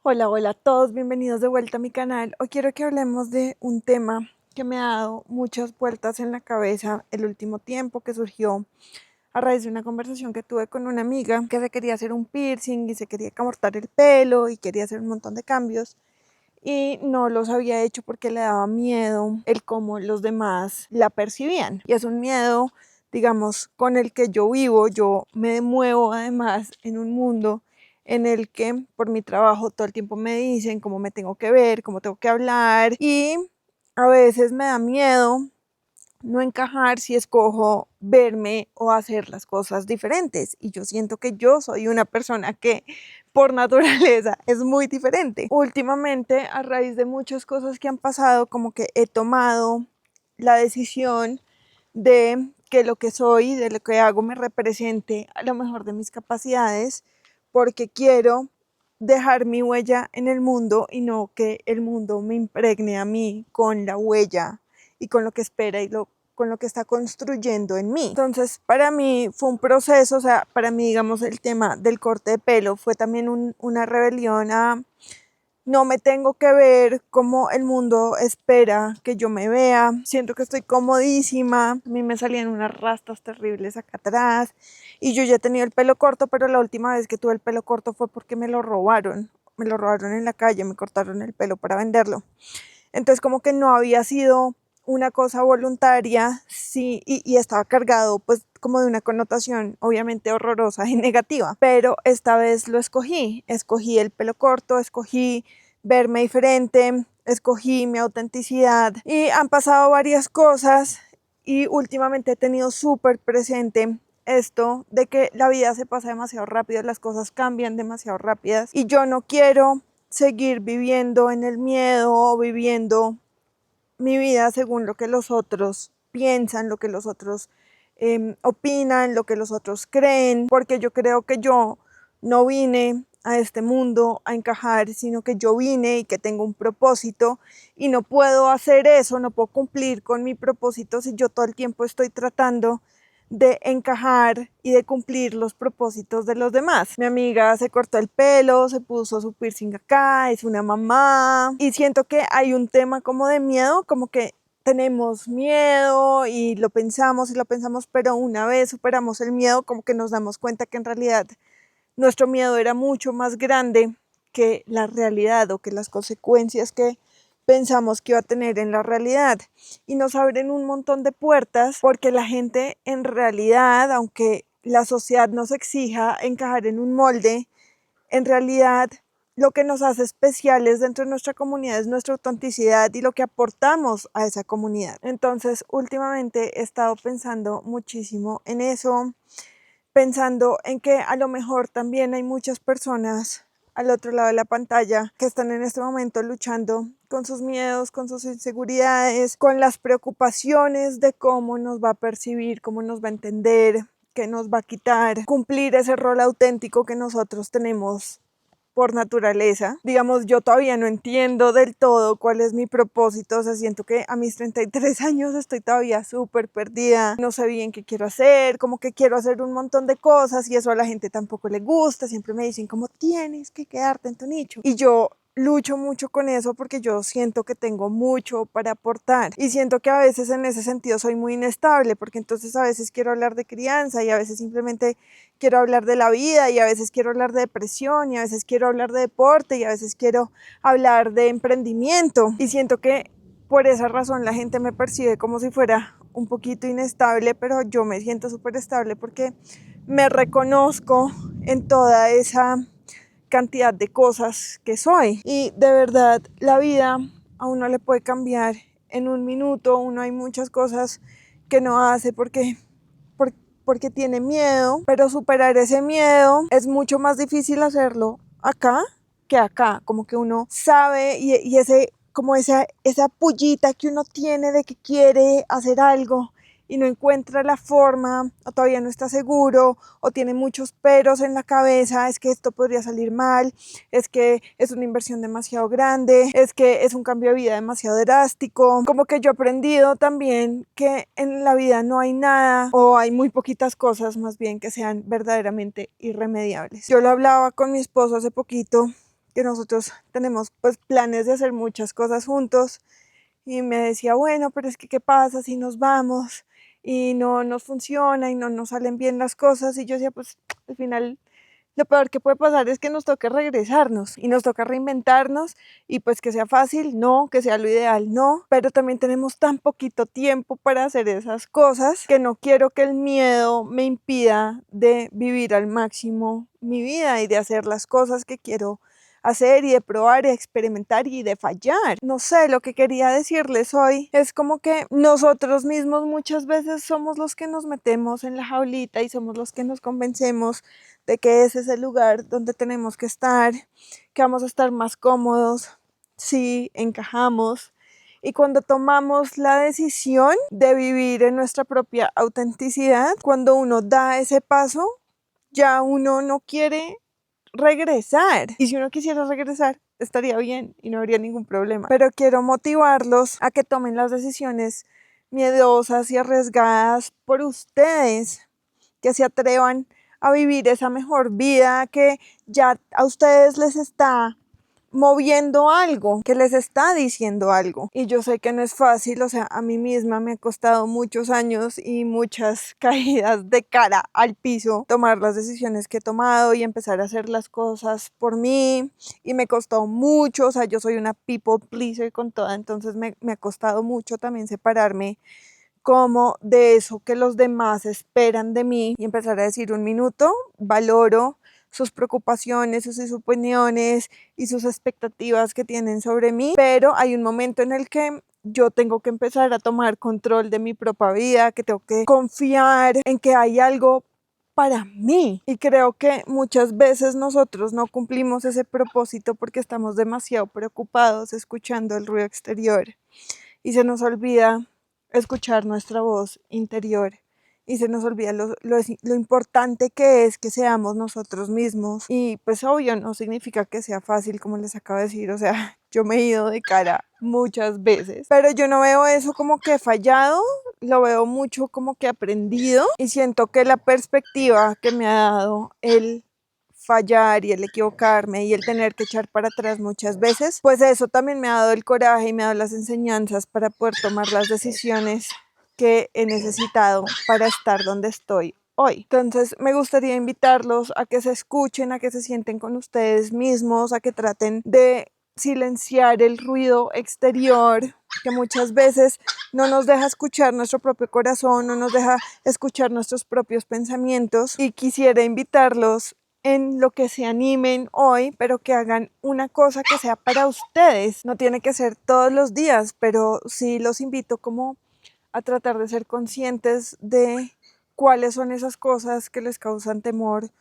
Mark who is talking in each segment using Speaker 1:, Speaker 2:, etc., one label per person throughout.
Speaker 1: Hola, hola a todos, bienvenidos de vuelta a mi canal. Hoy quiero que hablemos de un tema que me ha dado muchas vueltas en la cabeza el último tiempo, que surgió a raíz de una conversación que tuve con una amiga que se quería hacer un piercing y se quería cortar el pelo y quería hacer un montón de cambios y no los había hecho porque le daba miedo el cómo los demás la percibían. Y es un miedo, digamos, con el que yo vivo. Yo me muevo además en un mundo en el que por mi trabajo todo el tiempo me dicen cómo me tengo que ver, cómo tengo que hablar, y a veces me da miedo no encajar si escojo verme o hacer las cosas diferentes. Y yo siento que yo soy una persona que por naturaleza es muy diferente. Últimamente, a raíz de muchas cosas que han pasado, como que he tomado la decisión de que lo que soy, de lo que hago, me represente a lo mejor de mis capacidades, porque quiero dejar mi huella en el mundo y no que el mundo me impregne a mí con la huella y con lo que espera y con lo que está construyendo en mí. Entonces, para mí fue un proceso, o sea, para mí, digamos, el tema del corte de pelo fue también una rebelión a no me tengo que ver como el mundo espera que yo me vea. Siento que estoy comodísima. A mí me salían unas rastas terribles acá atrás. Y yo ya tenía el pelo corto, pero la última vez que tuve el pelo corto fue porque me lo robaron. Me lo robaron en la calle, me cortaron el pelo para venderlo. Entonces como que no había sido una cosa voluntaria, sí, y estaba cargado pues como de una connotación obviamente horrorosa y negativa, pero esta vez lo escogí el pelo corto, escogí verme diferente, escogí mi autenticidad y han pasado varias cosas y últimamente he tenido súper presente esto de que la vida se pasa demasiado rápido, las cosas cambian demasiado rápidas y yo no quiero seguir viviendo en el miedo o viviendo mi vida según lo que los otros piensan, lo que los otros opinan, lo que los otros creen, porque yo creo que yo no vine a este mundo a encajar, sino que yo vine y que tengo un propósito y no puedo hacer eso, no puedo cumplir con mi propósito si yo todo el tiempo estoy tratando de encajar y de cumplir los propósitos de los demás. Mi amiga se cortó el pelo, se puso su piercing acá, es una mamá y siento que hay un tema como de miedo, como que tenemos miedo y lo pensamos, pero una vez superamos el miedo, como que nos damos cuenta que en realidad nuestro miedo era mucho más grande que la realidad o que las consecuencias que pensamos que iba a tener en la realidad, y nos abren un montón de puertas porque la gente en realidad, aunque la sociedad nos exija encajar en un molde, en realidad lo que nos hace especiales dentro de nuestra comunidad es nuestra autenticidad y lo que aportamos a esa comunidad. Entonces, últimamente he estado pensando muchísimo en eso, pensando en que a lo mejor también hay muchas personas al otro lado de la pantalla que están en este momento luchando con sus miedos, con sus inseguridades, con las preocupaciones de cómo nos va a percibir, cómo nos va a entender, qué nos va a quitar, cumplir ese rol auténtico que nosotros tenemos por naturaleza. Digamos, yo todavía no entiendo del todo cuál es mi propósito, o sea, siento que a mis 33 años estoy todavía súper perdida, no sé bien qué quiero hacer, como que quiero hacer un montón de cosas y eso a la gente tampoco le gusta, siempre me dicen como tienes que quedarte en tu nicho y yo lucho mucho con eso porque yo siento que tengo mucho para aportar y siento que a veces en ese sentido soy muy inestable porque entonces a veces quiero hablar de crianza y a veces simplemente quiero hablar de la vida y a veces quiero hablar de depresión y a veces quiero hablar de deporte y a veces quiero hablar de emprendimiento y siento que por esa razón la gente me percibe como si fuera un poquito inestable, pero yo me siento súper estable porque me reconozco en toda esa cantidad de cosas que soy. Y de verdad, la vida a uno le puede cambiar en un minuto. Uno hay muchas cosas que no hace porque tiene miedo, pero superar ese miedo es mucho más difícil hacerlo acá que acá. Como que uno sabe y ese, como esa pullita que uno tiene de que quiere hacer algo y no encuentra la forma, o todavía no está seguro, o tiene muchos peros en la cabeza, es que esto podría salir mal, es que es una inversión demasiado grande, es que es un cambio de vida demasiado drástico. Como que yo he aprendido también que en la vida no hay nada, o hay muy poquitas cosas más bien que sean verdaderamente irremediables. Yo lo hablaba con mi esposo hace poquito, que nosotros tenemos pues planes de hacer muchas cosas juntos y me decía, bueno, pero es que ¿qué pasa si nos vamos y no nos funciona y no nos salen bien las cosas? Y yo decía, pues al final lo peor que puede pasar es que nos toque regresarnos y nos toca reinventarnos y pues que sea fácil, no, que sea lo ideal, no, pero también tenemos tan poquito tiempo para hacer esas cosas que no quiero que el miedo me impida de vivir al máximo mi vida y de hacer las cosas que quiero hacer y de probar y de experimentar y de fallar. No sé, lo que quería decirles hoy es como que nosotros mismos muchas veces somos los que nos metemos en la jaulita y somos los que nos convencemos de que ese es el lugar donde tenemos que estar, que vamos a estar más cómodos si encajamos. Y cuando tomamos la decisión de vivir en nuestra propia autenticidad, cuando uno da ese paso, ya uno no quiere regresar. Y si uno quisiera regresar, estaría bien y no habría ningún problema. Pero quiero motivarlos a que tomen las decisiones miedosas y arriesgadas por ustedes, que se atrevan a vivir esa mejor vida que ya a ustedes les está moviendo algo, que les está diciendo algo. Y yo sé que no es fácil, o sea, a mí misma me ha costado muchos años y muchas caídas de cara al piso tomar las decisiones que he tomado y empezar a hacer las cosas por mí. Y me costó mucho, o sea, yo soy una people pleaser con toda, entonces me ha costado mucho también separarme como de eso que los demás esperan de mí y empezar a decir un minuto, valoro sus preocupaciones, sus opiniones y sus expectativas que tienen sobre mí, pero hay un momento en el que yo tengo que empezar a tomar control de mi propia vida, que tengo que confiar en que hay algo para mí. Y creo que muchas veces nosotros no cumplimos ese propósito porque estamos demasiado preocupados escuchando el ruido exterior y se nos olvida escuchar nuestra voz interior y se nos olvida lo importante que es que seamos nosotros mismos. Y pues obvio no significa que sea fácil, como les acabo de decir, o sea, yo me he ido de cara muchas veces, pero yo no veo eso como que he fallado, lo veo mucho como que he aprendido y siento que la perspectiva que me ha dado el fallar y el equivocarme y el tener que echar para atrás muchas veces, pues eso también me ha dado el coraje y me ha dado las enseñanzas para poder tomar las decisiones que he necesitado para estar donde estoy hoy. Entonces me gustaría invitarlos a que se escuchen, a que se sienten con ustedes mismos, a que traten de silenciar el ruido exterior que muchas veces no nos deja escuchar nuestro propio corazón, no nos deja escuchar nuestros propios pensamientos. Y quisiera invitarlos en lo que se animen hoy, pero que hagan una cosa que sea para ustedes. No tiene que ser todos los días, pero sí los invito como a tratar de ser conscientes de cuáles son esas cosas que les causan temor,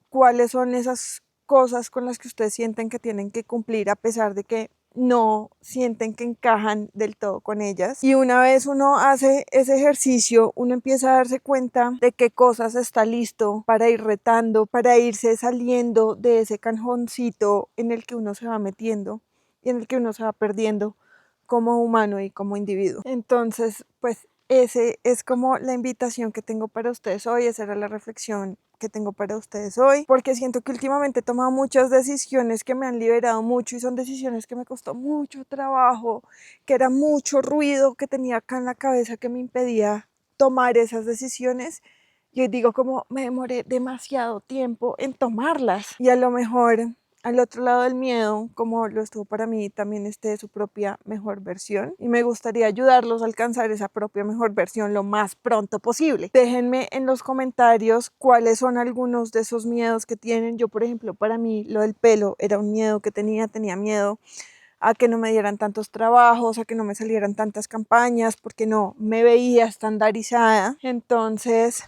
Speaker 1: cuáles son esas cosas con las que ustedes sienten que tienen que cumplir a pesar de que no sienten que encajan del todo con ellas. Y una vez uno hace ese ejercicio, uno empieza a darse cuenta de qué cosas está listo para ir retando, para irse saliendo de ese cajoncito en el que uno se va metiendo y en el que uno se va perdiendo como humano y como individuo. Entonces, pues ese es como la invitación que tengo para ustedes hoy, esa era la reflexión que tengo para ustedes hoy, porque siento que últimamente he tomado muchas decisiones que me han liberado mucho y son decisiones que me costó mucho trabajo, que era mucho ruido que tenía acá en la cabeza que me impedía tomar esas decisiones. Yo digo como me demoré demasiado tiempo en tomarlas y a lo mejor al otro lado del miedo, como lo estuvo para mí, también esté su propia mejor versión y me gustaría ayudarlos a alcanzar esa propia mejor versión lo más pronto posible. Déjenme en los comentarios cuáles son algunos de esos miedos que tienen. Yo, por ejemplo, para mí lo del pelo era un miedo que tenía miedo a que no me dieran tantos trabajos, a que no me salieran tantas campañas, porque no me veía estandarizada. Entonces,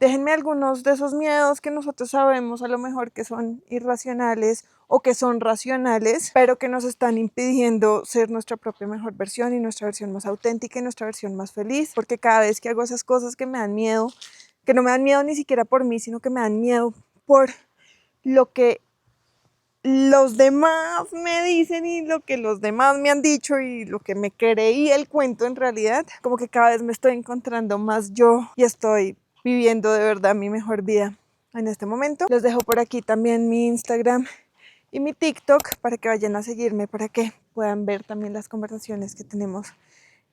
Speaker 1: déjenme algunos de esos miedos que nosotros sabemos a lo mejor que son irracionales o que son racionales, pero que nos están impidiendo ser nuestra propia mejor versión y nuestra versión más auténtica y nuestra versión más feliz, porque cada vez que hago esas cosas que me dan miedo, que no me dan miedo ni siquiera por mí, sino que me dan miedo por lo que los demás me dicen y lo que los demás me han dicho y lo que me creí el cuento en realidad, como que cada vez me estoy encontrando más yo y estoy viviendo de verdad mi mejor vida en este momento. Les dejo por aquí también mi Instagram y mi TikTok para que vayan a seguirme, para que puedan ver también las conversaciones que tenemos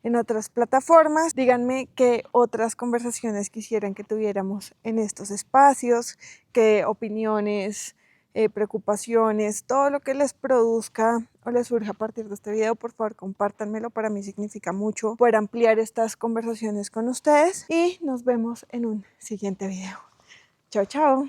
Speaker 1: en otras plataformas. Díganme qué otras conversaciones quisieran que tuviéramos en estos espacios, qué opiniones, preocupaciones, todo lo que les produzca o les surja a partir de este video, por favor compártanmelo. Para mí significa mucho poder ampliar estas conversaciones con ustedes y nos vemos en un siguiente video. Chao, chao.